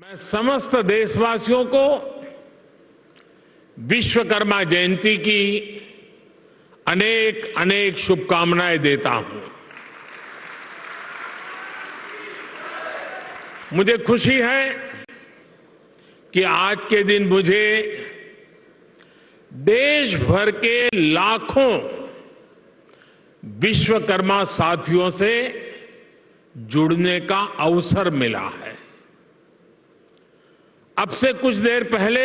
मैं समस्त देशवासियों को विश्वकर्मा जयंती की अनेक अनेक शुभकामनाएं देता हूं। मुझे खुशी है कि आज के दिन मुझे देश भर के लाखों विश्वकर्मा साथियों से जुड़ने का अवसर मिला है। अब से कुछ देर पहले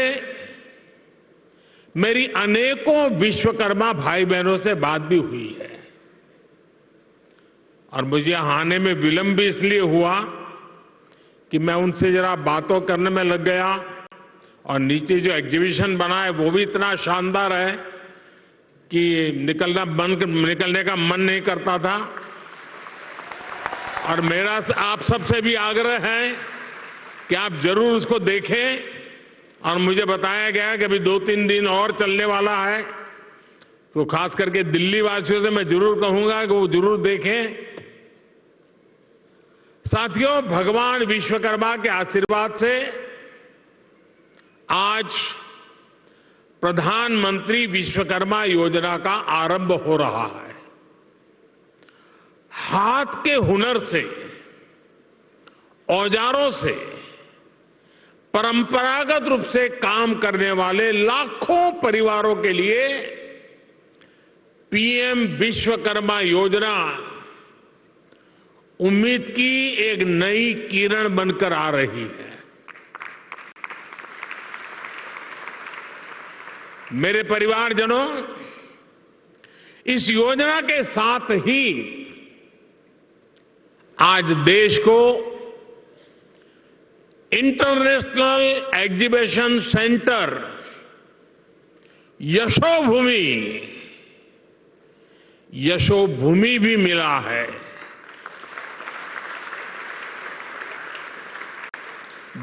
मेरी अनेकों विश्वकर्मा भाई बहनों से बात भी हुई है और मुझे यहां आने में विलंब भी इसलिए हुआ कि मैं उनसे जरा बातों करने में लग गया और नीचे जो एग्जीबिशन बना है वो भी इतना शानदार है कि निकलने का मन नहीं करता था। और मेरा आप सबसे भी आग्रह है कि आप जरूर उसको देखें और मुझे बताया गया कि अभी 2-3 दिन और चलने वाला है, तो खास करके दिल्ली वासियों से मैं जरूर कहूंगा कि वो जरूर देखें। साथियों, भगवान विश्वकर्मा के आशीर्वाद से आज प्रधानमंत्री विश्वकर्मा योजना का आरंभ हो रहा है। हाथ के हुनर से, औजारों से परंपरागत रूप से काम करने वाले लाखों परिवारों के लिए पीएम विश्वकर्मा योजना उम्मीद की एक नई किरण बनकर आ रही है। मेरे परिवारजनों, इस योजना के साथ ही आज देश को इंटरनेशनल एग्जीबिशन सेंटर यशोभूमि भी मिला है।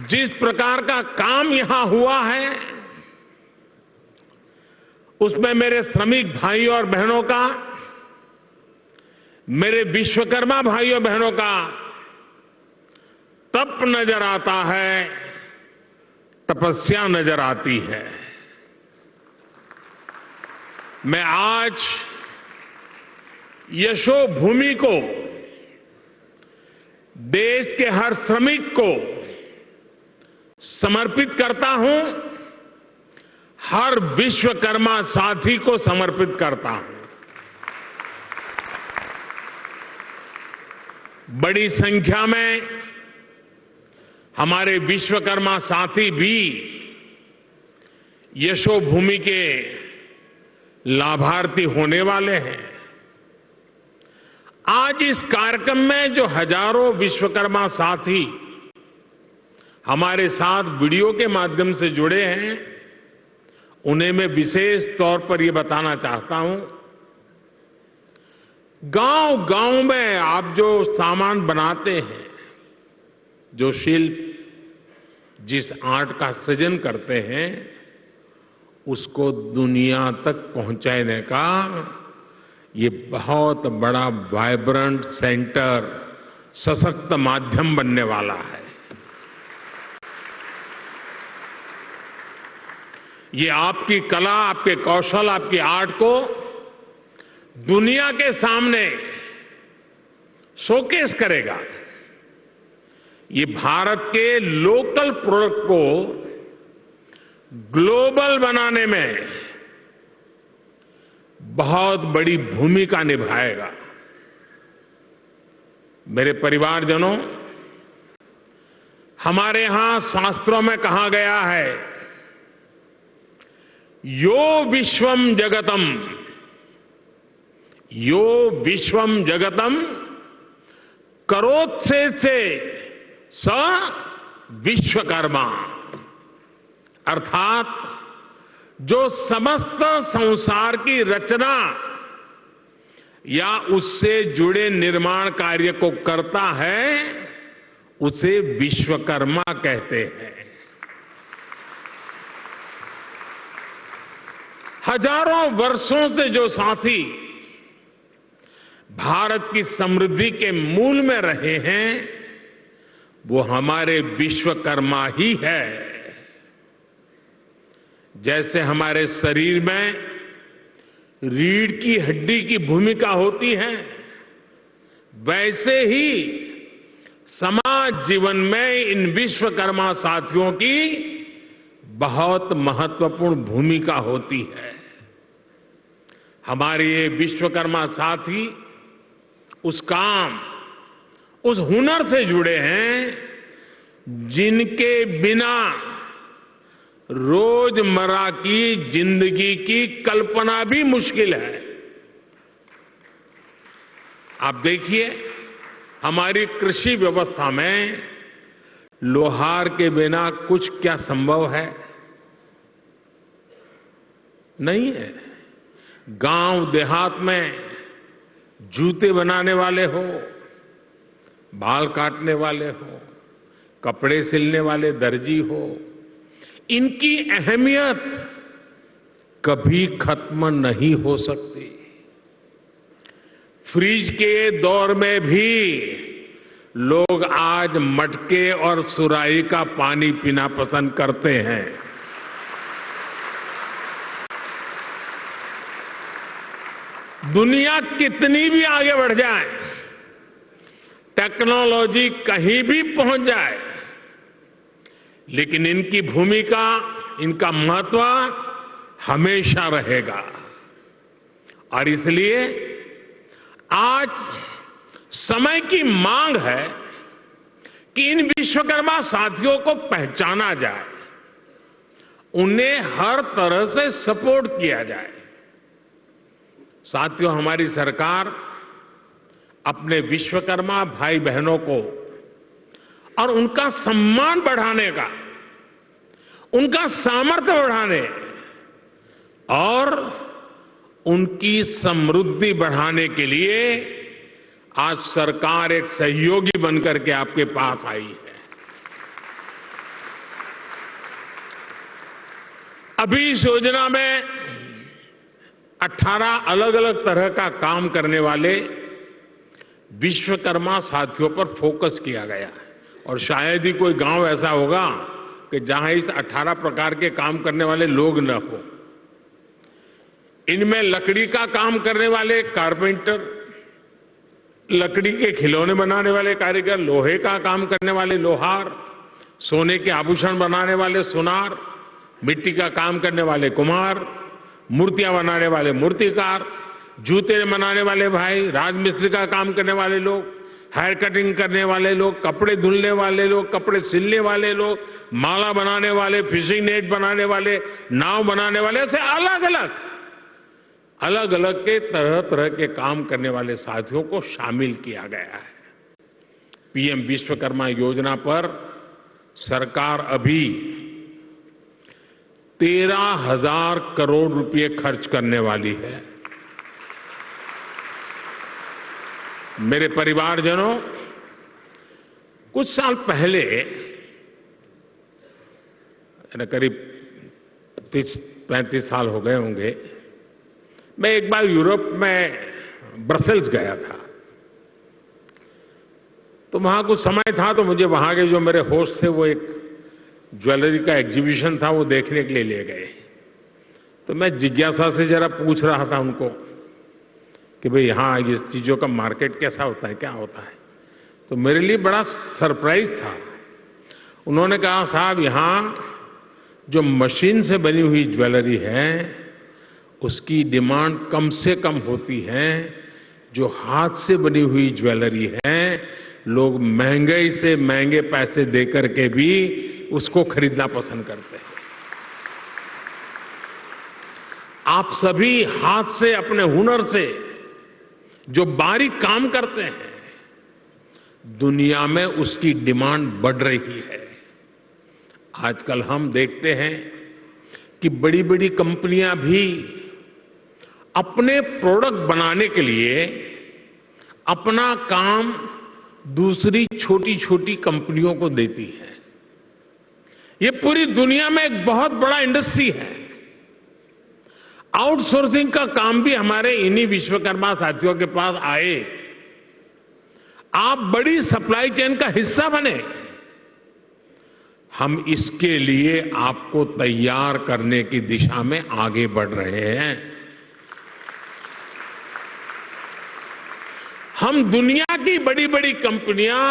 जिस प्रकार का काम यहां हुआ है उसमें मेरे श्रमिक भाइयों और बहनों का, मेरे विश्वकर्मा भाइयों बहनों का तप नजर आता है, तपस्या नजर आती है। मैं आज यशोभूमि को, देश के हर श्रमिक को समर्पित करता हूं, हर विश्वकर्मा साथी को समर्पित करता हूं। बड़ी संख्या में हमारे विश्वकर्मा साथी भी यशोभूमि के लाभार्थी होने वाले हैं। आज इस कार्यक्रम में जो हजारों विश्वकर्मा साथी हमारे साथ वीडियो के माध्यम से जुड़े हैं, उन्हें मैं विशेष तौर पर यह बताना चाहता हूं, गांव-गांव में आप जो सामान बनाते हैं, जो शिल्प, जिस आर्ट का सृजन करते हैं, उसको दुनिया तक पहुंचाने का ये बहुत बड़ा वाइब्रेंट सेंटर, सशक्त माध्यम बनने वाला है। ये आपकी कला, आपके कौशल, आपकी आर्ट को दुनिया के सामने शोकेस करेगा। ये भारत के लोकल प्रोडक्ट को ग्लोबल बनाने में बहुत बड़ी भूमिका निभाएगा। मेरे परिवारजनों, हमारे यहां शास्त्रों में कहा गया है, यो विश्वम जगतम करोत्से से स विश्वकर्मा। अर्थात जो समस्त संसार की रचना या उससे जुड़े निर्माण कार्य को करता है, उसे विश्वकर्मा कहते हैं। हजारों वर्षों से जो साथी भारत की समृद्धि के मूल में रहे हैं, वो हमारे विश्वकर्मा ही है। जैसे हमारे शरीर में रीढ़ की हड्डी की भूमिका होती है, वैसे ही समाज जीवन में इन विश्वकर्मा साथियों की बहुत महत्वपूर्ण भूमिका होती है। हमारे ये विश्वकर्मा साथी उस काम, उस हुनर से जुड़े हैं जिनके बिना रोजमर्रा की जिंदगी की कल्पना भी मुश्किल है। आप देखिए, हमारी कृषि व्यवस्था में लोहार के बिना कुछ क्या संभव है? नहीं है। गांव देहात में जूते बनाने वाले हो, बाल काटने वाले हो, कपड़े सिलने वाले दर्जी हो, इनकी अहमियत कभी खत्म नहीं हो सकती। फ्रिज के दौर में भी लोग आज मटके और सुराही का पानी पीना पसंद करते हैं। दुनिया कितनी भी आगे बढ़ जाए, टेक्नोलॉजी कहीं भी पहुंच जाए, लेकिन इनकी भूमिका, इनका महत्व हमेशा रहेगा। और इसलिए आज समय की मांग है कि इन विश्वकर्मा साथियों को पहचाना जाए, उन्हें हर तरह से सपोर्ट किया जाए। साथियों, हमारी सरकार अपने विश्वकर्मा भाई बहनों को और उनका सम्मान बढ़ाने का, उनका सामर्थ्य बढ़ाने और उनकी समृद्धि बढ़ाने के लिए आज सरकार एक सहयोगी बनकर के आपके पास आई है। अभी इस योजना में 18 अलग अलग तरह का काम करने वाले विश्वकर्मा साथियों पर फोकस किया गया है। और शायद ही कोई गांव ऐसा होगा कि जहां इस 18 प्रकार के काम करने वाले लोग न हो। इनमें लकड़ी का काम करने वाले कारपेंटर, लकड़ी के खिलौने बनाने वाले कारीगर, लोहे का काम करने वाले लोहार, सोने के आभूषण बनाने वाले सुनार, मिट्टी का काम करने वाले कुम्हार, मूर्तियां बनाने वाले मूर्तिकार, जूते बनाने वाले भाई, राजमिस्त्री का काम करने वाले लोग, हेयर कटिंग करने वाले लोग, कपड़े धुलने वाले लोग, कपड़े सिलने वाले लोग, माला बनाने वाले, फिशिंग नेट बनाने वाले, नाव बनाने वाले, ऐसे अलग अलग के तरह तरह के काम करने वाले साथियों को शामिल किया गया है। पीएम विश्वकर्मा योजना पर सरकार अभी 13,000 करोड़ रुपए खर्च करने वाली है। मेरे परिवारजनों, कुछ साल पहले, करीब 30-35 साल हो गए होंगे, मैं एक बार यूरोप में ब्रसेल्स गया था। तो वहां कुछ समय था, तो मुझे वहां के जो मेरे होस्ट थे वो एक ज्वेलरी का एग्जीबिशन था, वो देखने के लिए ले गए। तो मैं जिज्ञासा से जरा पूछ रहा था उनको कि भाई यहाँ ये चीज़ों का मार्केट कैसा होता है, क्या होता है। तो मेरे लिए बड़ा सरप्राइज था। उन्होंने कहा, साहब यहाँ जो मशीन से बनी हुई ज्वेलरी है उसकी डिमांड कम से कम होती है, जो हाथ से बनी हुई ज्वेलरी है लोग महंगे से महंगे पैसे दे करके भी उसको खरीदना पसंद करते हैं। आप सभी हाथ से, अपने हुनर से जो बारीक काम करते हैं, दुनिया में उसकी डिमांड बढ़ रही है। आजकल हम देखते हैं कि बड़ी बड़ी कंपनियां भी अपने प्रोडक्ट बनाने के लिए अपना काम दूसरी छोटी छोटी कंपनियों को देती है। ये पूरी दुनिया में एक बहुत बड़ा इंडस्ट्री है। आउटसोर्सिंग का काम भी हमारे इन्हीं विश्वकर्मा साथियों के पास आए। आप बड़ी सप्लाई चेन का हिस्सा बने। हम इसके लिए आपको तैयार करने की दिशा में आगे बढ़ रहे हैं। हम दुनिया की बड़ी बड़ी कंपनियां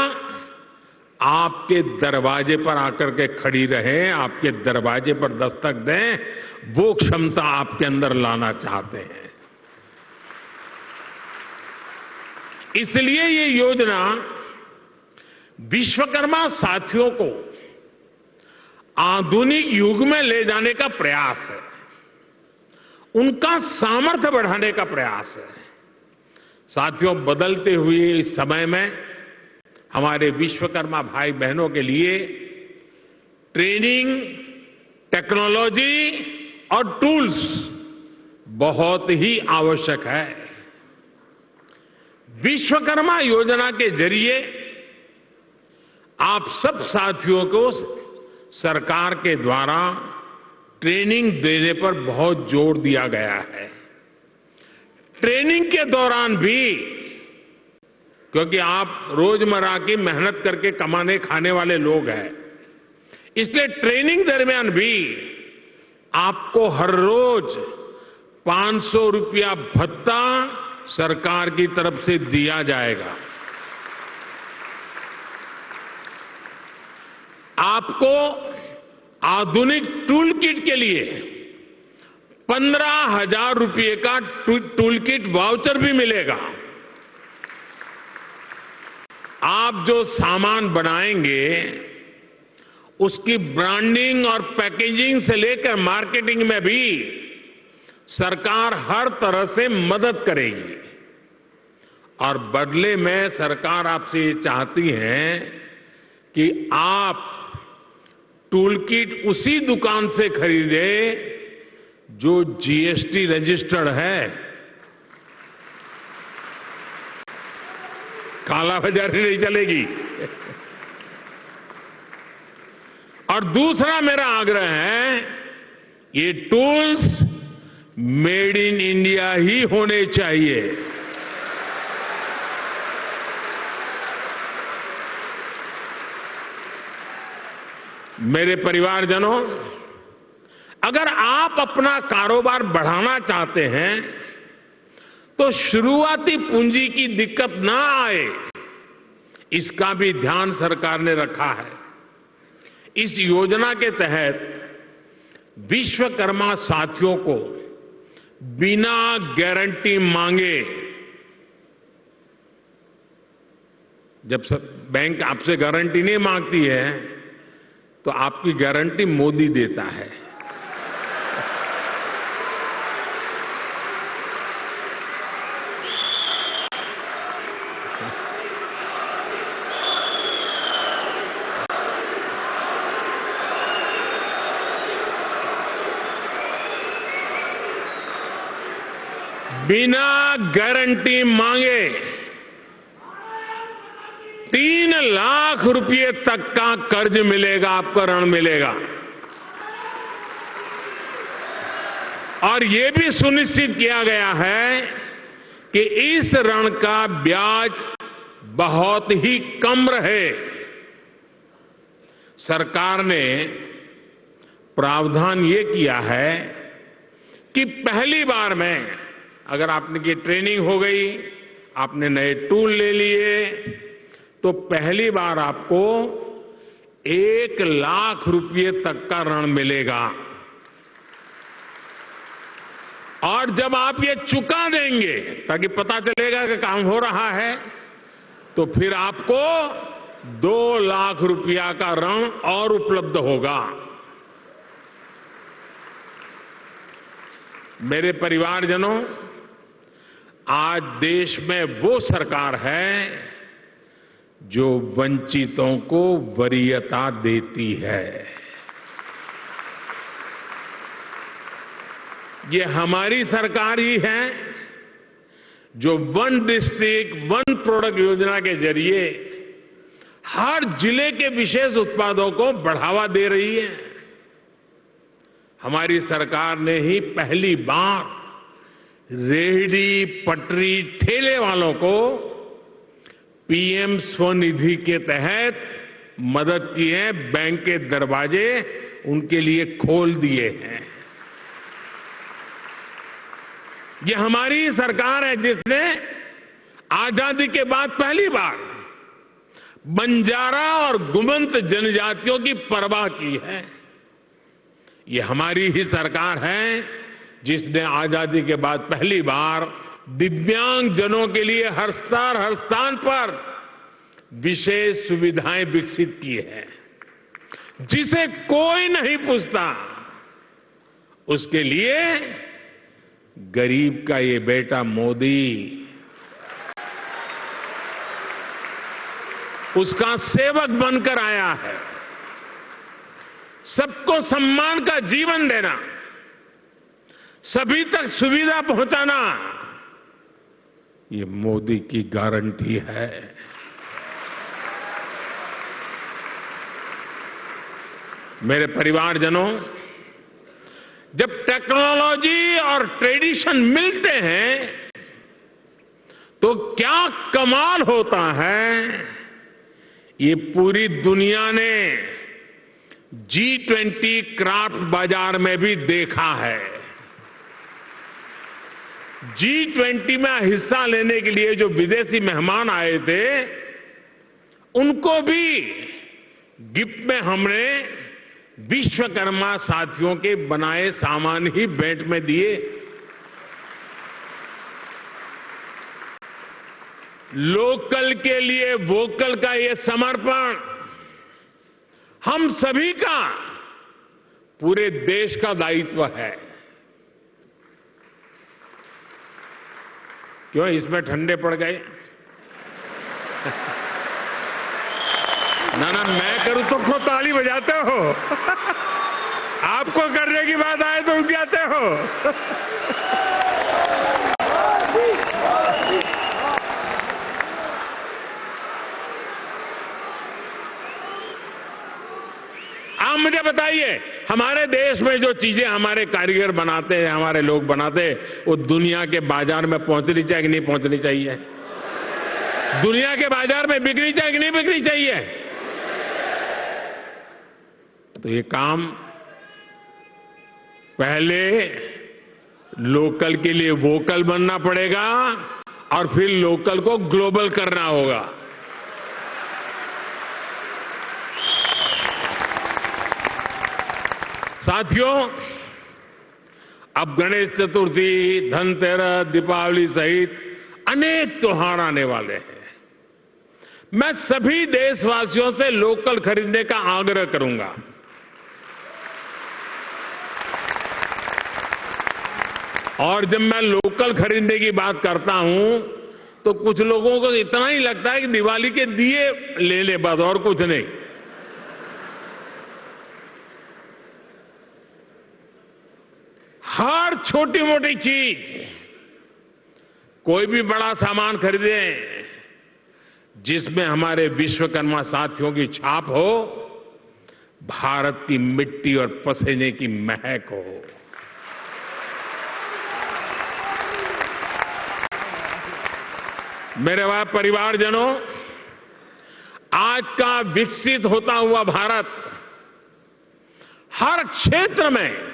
आपके दरवाजे पर आकर के खड़ी रहें, आपके दरवाजे पर दस्तक दें, वो क्षमता आपके अंदर लाना चाहते हैं। इसलिए ये योजना विश्वकर्मा साथियों को आधुनिक युग में ले जाने का प्रयास है, उनका सामर्थ्य बढ़ाने का प्रयास है। साथियों, बदलते हुए इस समय में हमारे विश्वकर्मा भाई बहनों के लिए ट्रेनिंग, टेक्नोलॉजी और टूल्स बहुत ही आवश्यक है। विश्वकर्मा योजना के जरिए आप सब साथियों को सरकार के द्वारा ट्रेनिंग देने पर बहुत जोर दिया गया है। ट्रेनिंग के दौरान भी, क्योंकि आप रोजमर्रा की मेहनत करके कमाने खाने वाले लोग हैं, इसलिए ट्रेनिंग दरमियान भी आपको हर रोज 500 रुपया भत्ता सरकार की तरफ से दिया जाएगा। आपको आधुनिक टूल किट के लिए 15,000 रुपये का टूल किट वाउचर भी मिलेगा। आप जो सामान बनाएंगे उसकी ब्रांडिंग और पैकेजिंग से लेकर मार्केटिंग में भी सरकार हर तरह से मदद करेगी। और बदले में सरकार आपसे ये चाहती है कि आप टूल किट उसी दुकान से खरीदे जो जीएसटी रजिस्टर्ड है। कालाबाजारी नहीं चलेगी। और दूसरा मेरा आग्रह है, ये टूल्स मेड इन इंडिया ही होने चाहिए। मेरे परिवारजनों, अगर आप अपना कारोबार बढ़ाना चाहते हैं तो शुरुआती पूंजी की दिक्कत ना आए, इसका भी ध्यान सरकार ने रखा है। इस योजना के तहत विश्वकर्मा साथियों को बिना गारंटी मांगे, जब बैंक आपसे गारंटी नहीं मांगती है तो आपकी गारंटी मोदी देता है। बिना गारंटी मांगे 3 लाख रुपए तक का कर्ज मिलेगा, आपको ऋण मिलेगा। और यह भी सुनिश्चित किया गया है कि इस ऋण का ब्याज बहुत ही कम रहे। सरकार ने प्रावधान ये किया है कि पहली बार में अगर आपने की ट्रेनिंग हो गई, आपने नए टूल ले लिए, तो पहली बार आपको 1 लाख रुपए तक का ऋण मिलेगा। और जब आप ये चुका देंगे, ताकि पता चलेगा कि काम हो रहा है, तो फिर आपको 2 लाख रुपया का ऋण और उपलब्ध होगा। मेरे परिवारजनों, आज देश में वो सरकार है जो वंचितों को वरीयता देती है। ये हमारी सरकार ही है जो वन डिस्ट्रिक्ट वन प्रोडक्ट योजना के जरिए हर जिले के विशेष उत्पादों को बढ़ावा दे रही है। हमारी सरकार ने ही पहली बार रेहड़ी, पटरी, ठेले वालों को पीएम स्वनिधि के तहत मदद की है, बैंक के दरवाजे उनके लिए खोल दिए हैं। ये हमारी सरकार है जिसने आजादी के बाद पहली बार बंजारा और गुमंत जनजातियों की परवाह की है। ये हमारी ही सरकार है जिसने आजादी के बाद पहली बार दिव्यांग जनों के लिए हर स्थान पर विशेष सुविधाएं विकसित की है। जिसे कोई नहीं पूछता उसके लिए गरीब का ये बेटा मोदी उसका सेवक बनकर आया है। सबको सम्मान का जीवन देना, सभी तक सुविधा पहुंचाना, ये मोदी की गारंटी है। मेरे परिवारजनों, जब टेक्नोलॉजी और ट्रेडिशन मिलते हैं तो क्या कमाल होता है, ये पूरी दुनिया ने G20 क्राफ्ट बाजार में भी देखा है। G20 में हिस्सा लेने के लिए जो विदेशी मेहमान आए थे, उनको भी गिफ्ट में हमने विश्वकर्मा साथियों के बनाए सामान ही भेंट में दिए। लोकल के लिए वोकल का ये समर्पण हम सभी का, पूरे देश का दायित्व है। क्यों इसमें ठंडे पड़ गए? ना ना, मैं करूं तो क्यों ताली बजाते हो? आपको करने की बात आए तो रुक जाते हो। आप मुझे बताइए, हमारे देश में जो चीजें हमारे कारीगर बनाते हैं, हमारे लोग बनाते हैं, वो दुनिया के बाजार में पहुंचनी चाहिए कि नहीं पहुंचनी चाहिए? दुनिया के बाजार में बिकनी चाहिए कि नहीं बिकनी चाहिए? तो ये काम पहले लोकल के लिए वोकल बनना पड़ेगा और फिर लोकल को ग्लोबल करना होगा। साथियों, अब गणेश चतुर्थी, धनतेरस, दीपावली सहित अनेक त्योहार आने वाले हैं। मैं सभी देशवासियों से लोकल खरीदने का आग्रह करूंगा। और जब मैं लोकल खरीदने की बात करता हूं तो कुछ लोगों को इतना ही लगता है कि दिवाली के दिए ले ले, बस और कुछ नहीं। हर छोटी मोटी चीज, कोई भी बड़ा सामान खरीदे जिसमें हमारे विश्वकर्मा साथियों की छाप हो, भारत की मिट्टी और पसीने की महक हो। मेरे परिवारजनों, आज का विकसित होता हुआ भारत हर क्षेत्र में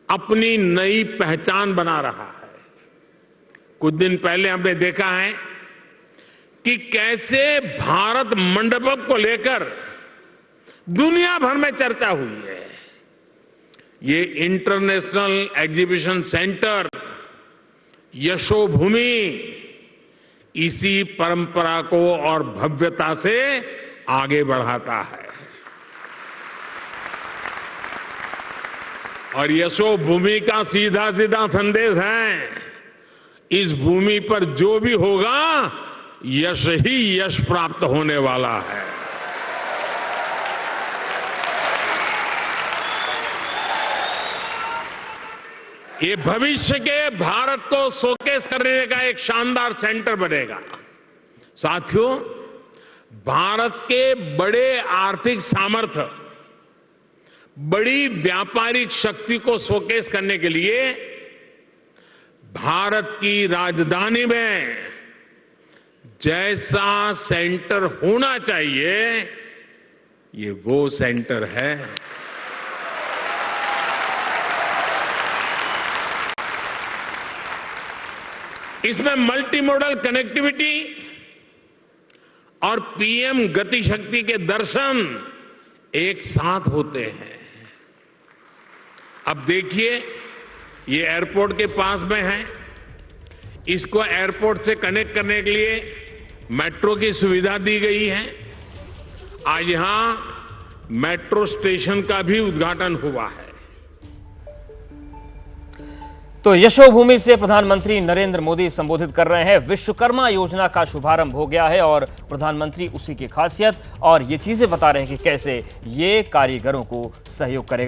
अपनी नई पहचान बना रहा है। कुछ दिन पहले हमने देखा है कि कैसे भारत मंडपम को लेकर दुनिया भर में चर्चा हुई है। ये इंटरनेशनल एग्जीबिशन सेंटर यशोभूमि इसी परंपरा को और भव्यता से आगे बढ़ाता है। और यशोभूमि का सीधा सीधा संदेश है, इस भूमि पर जो भी होगा यश ही यश प्राप्त होने वाला है। ये भविष्य के भारत को शोकेस करने का एक शानदार सेंटर बनेगा। साथियों, भारत के बड़े आर्थिक सामर्थ्य, बड़ी व्यापारिक शक्ति को शोकेस करने के लिए भारत की राजधानी में जैसा सेंटर होना चाहिए, ये वो सेंटर है इसमें मल्टी मॉडल कनेक्टिविटी और पीएम गति शक्ति के दर्शन एक साथ होते हैं। अब देखिए, ये एयरपोर्ट के पास में है, इसको एयरपोर्ट से कनेक्ट करने के लिए मेट्रो की सुविधा दी गई है। आज यहां मेट्रो स्टेशन का भी उद्घाटन हुआ है। तो यशोभूमि से प्रधानमंत्री नरेंद्र मोदी संबोधित कर रहे हैं। विश्वकर्मा योजना का शुभारंभ हो गया है और प्रधानमंत्री उसी की खासियत और ये चीजें बता रहे हैं कि कैसे ये कारीगरों को सहयोग करेगा।